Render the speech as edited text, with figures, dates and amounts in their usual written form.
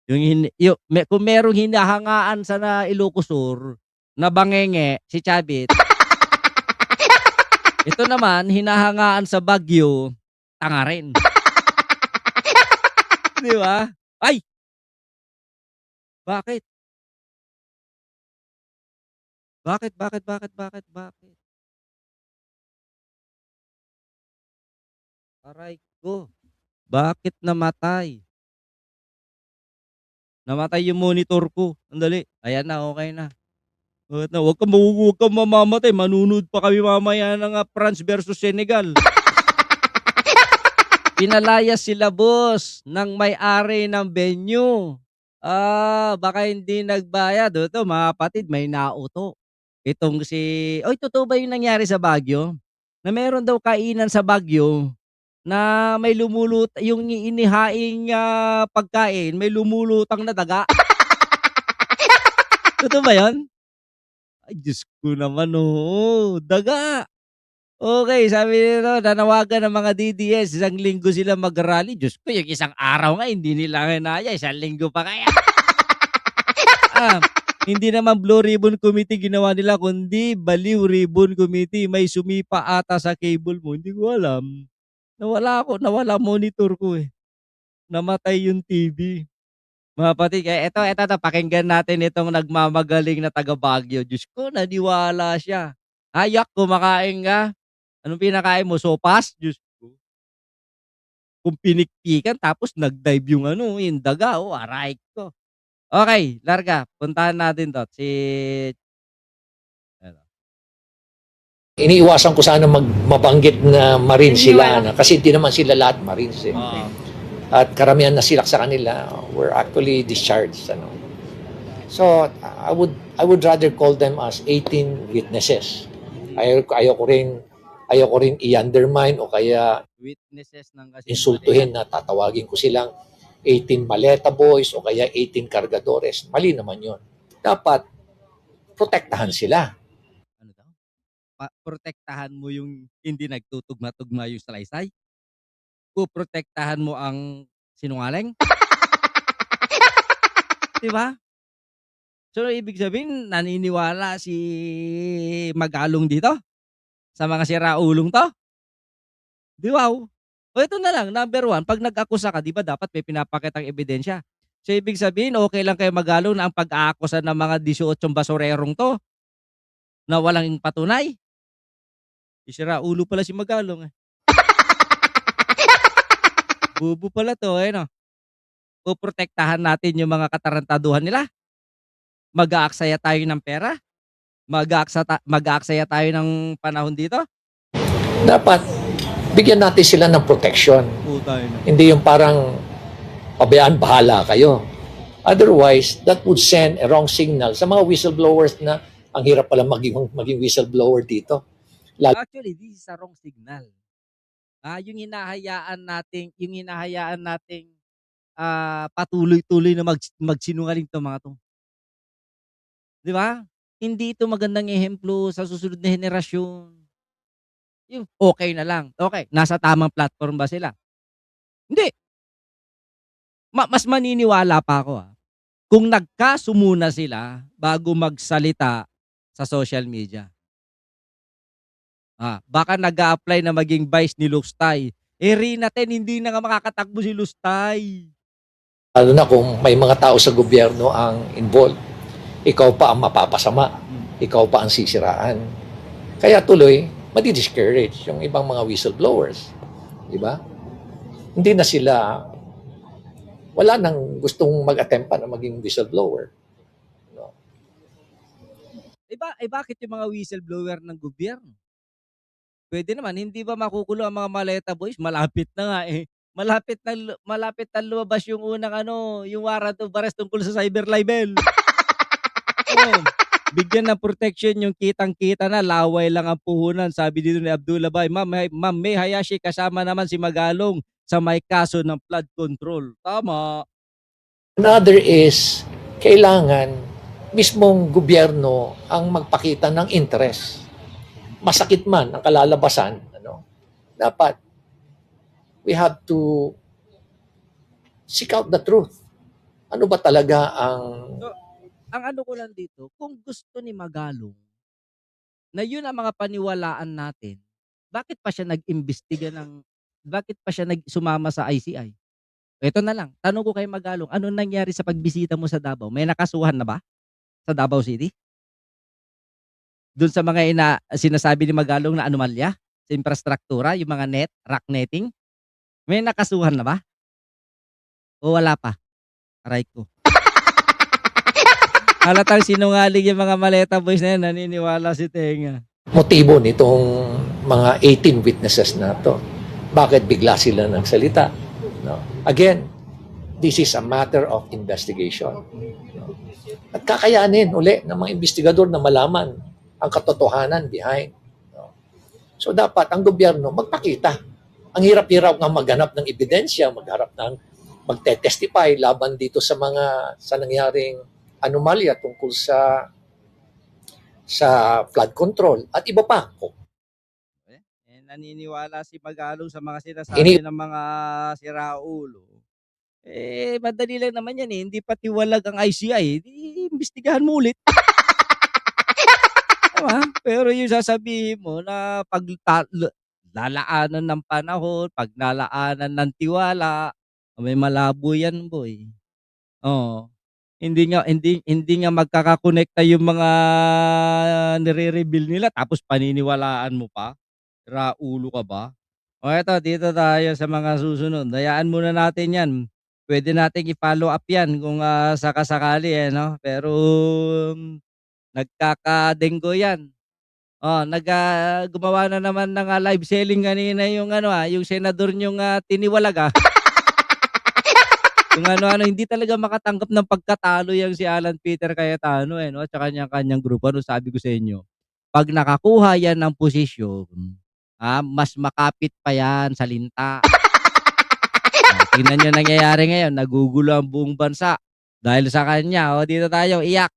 Kung merong hinahangaan sa Ilocos Sur na bangenge, si Chavit, ito naman hinahangaan sa Baguio, tanga rin, 'di ba? Ay, bakit? Bakit? Aray ko, bakit namatay? Namatay yung monitor ko, sandali, ayan na, okey na. Bakit na, "Wag kang mamamatay, manonood pa kami mamaya ng, France versus Senegal." Pinalayas sila boss ng may-ari ng venue. Baka hindi nagbayad. O ito mga kapatid, may nauto. Itong si uy, totoo ba yung nangyari sa Baguio? Na meron daw kainan sa Baguio na may yung inihaing, pagkain may lumulutang na daga. Totoo ba yun? Ay Diyos ko naman, oo, daga. Okey, sabi nito nanawagan ng mga DDS, isang linggo sila mag-rally. Diyos ko, yung isang araw nga hindi nila kinaya, isang linggo pa kaya. Ah, Hindi naman Blue Ribbon Committee ginawa nila kundi Baliw Ribbon Committee. May sumipa ata sa cable mo, hindi ko alam. Nawala monitor ko, eh, namatay yung TV. Mga kapatid, eto 'to pakinggan natin itong nagmamagaling na taga Baguio. Diyos ko, naniwala siya. "Yak, kumakain ka? Anong pinakain mo, sopas?" Diyos ko, kung pinikpikan tapos nag-dive yung ano, yung daga, aray ko. Okey, larga, puntahan natin 'to, si ano, Iniiwasan ko sana mabanggit na Marine sila na, kasi hindi naman sila lahat Marines eh. oo, At karamihan na sila sa kanila were actually discharged, ano. So I would rather call them as 18 witnesses. Ayaw ko rin i-undermine o kaya witnesses ng insultuhin kasinungalingan. na tatawagin ko silang 18 maleta boys o kaya 18 cargadores. Mali naman 'yon. Dapat protektahan sila. Ano daw? Protektahan mo yung hindi nagtutugma-tugma yung salaysay? Poprotektahan mo ang sinungaling? 'Di ba? So, ibig sabihin naniniwala si Magalong dito, sa mga siraulong 'to? 'Di wow! O ito na lang, number one, 'pag nag-akusa ka 'di ba dapat may pinapakitang ebidensya. So, ibig sabihin okey lang kay Magalong na ang pag-aakusa ng mga 18 basurerong 'to na walang patunay? Eh, siraulo pala si Magalong, eh. Bobo pala 'to, eh, 'no? Poprotektahan natin yung mga katarantaduhan nila? Mag-aaksaya tayo ng pera? Mag-aaksaya tayo ng panahon dito? Dapat bigyan natin sila ng protection. Putang ina. Hindi yung parang pabayaan bahala kayo. Otherwise, that would send a wrong signal sa mga whistleblowers na ang hirap pala maging whistleblower dito. Actually, this is a wrong signal. Yung hinahayaan nating, patuloy-tuloy na magsinungaling 'tong mga 'to, 'di ba? Hindi ito magandang ehemplo sa susunod na henerasyon. Yung okey na lang, okey, nasa tamang platform ba sila? Hindi, mas maniniwala pa ako, kung nagkasumuna sila bago magsalita sa social media. Baka nag-a-apply na maging vice ni Lustay. Eh, Rinaten hindi na nga makakatakbo si Lustay. Lalo na kung may mga tao sa gobyerno ang involved. Ikaw pa ang mapapasama. Ikaw pa ang sisiraan. Kaya tuloy, madi-discourage yung ibang mga whistleblowers. Di ba? Hindi na sila, wala nang gustong mag-attempt pa na maging whistleblower. No? Bakit yung mga whistleblower ng gobyerno? Puwede naman, hindi ba makukulong ang mga maleta boys? Malapit na nga, eh. Malapit na lumabas yung unang ano, yung warrant of arrest tungkol sa cyber libel. Oo, bigyan ng protection yung kitang-kita na laway lang ang puhunan. Sabi dito ni Abdullah Bay, Ma'am May Hayashi kasama naman si Magalong sa may kaso ng flood control." Tama. Another is, kailangan mismong gobyerno ang magpakita ng interest. Masakit man ang kalalabasan, ano, dapat we have to seek out the truth. Ano ba talaga ang So, ang ano ko lang dito, kung gusto ni Magalong na yun ang mga paniwalaan natin, bakit pa siya nag-imbestiga bakit pa siya sumama sa ICI? Eto na lang, tanong ko kay Magalong, anong nangyari sa pagbisita mo sa Davao? May nakasuhan na ba sa Davao City? Dun sa mga sinasabi ni Magalong na anomalya sa infrastruktura, yung mga rock netting, may nakasuhan na ba? O wala pa? Aray ko. Halatang sinungaling yung mga Maleta Boys na yan, naniniwala si Tenga. motibo nitong mga 18 witnesses na to? Bakit bigla sila nagsalita? No? Again, this is a matter of investigation. No? At kakayanin uli ng mga investigador na malaman ang katotohanan behind. No? So dapat ang gobyerno magpakita. Ang hirap-hirap nga maghanap ng ebidensya, magte-testify laban dito sa nangyaring anomalya tungkol sa flood control at iba pa. Naniniwala si Magalong sa mga Ini sinasabi ng mga siraulo. Madali lang naman yan eh. Hindi pa tiwalag ang ICI. Di, imbestigahan mo ulit. Diba? Pero yung sasabihin mo na lalaanan ng panahon, paglalaanan ng tiwala, may malabo yan, boy. Oo. Hindi nga magkakakonekta yung mga nire-reveal nila tapos paniniwalaan mo pa. Raulo ka ba? O eto, dito tayo sa mga susunod. Hayaan muna natin 'yan. Puwede nating i-follow up 'yan kung, saka-sakali, eh, 'no? Pero, nagkakadenggo 'yan. Gumawa na naman ng, live selling kanina yung ano, yung senador niyong, tiniwalag, Kung ano-ano, hindi talaga makatanggap ng pagkatalo 'yang si Alan Peter Cayetano, eh, 'no, at saka kanyang grupo. Ano sabi ko sa inyo, 'pag nakakuha 'yan ng posisyon, mas makapit pa 'yan sa linta. Tingnan niyo nangyayari ngayon, nagugulo ang buong bansa dahil sa kanya. O dito tayo, iyak.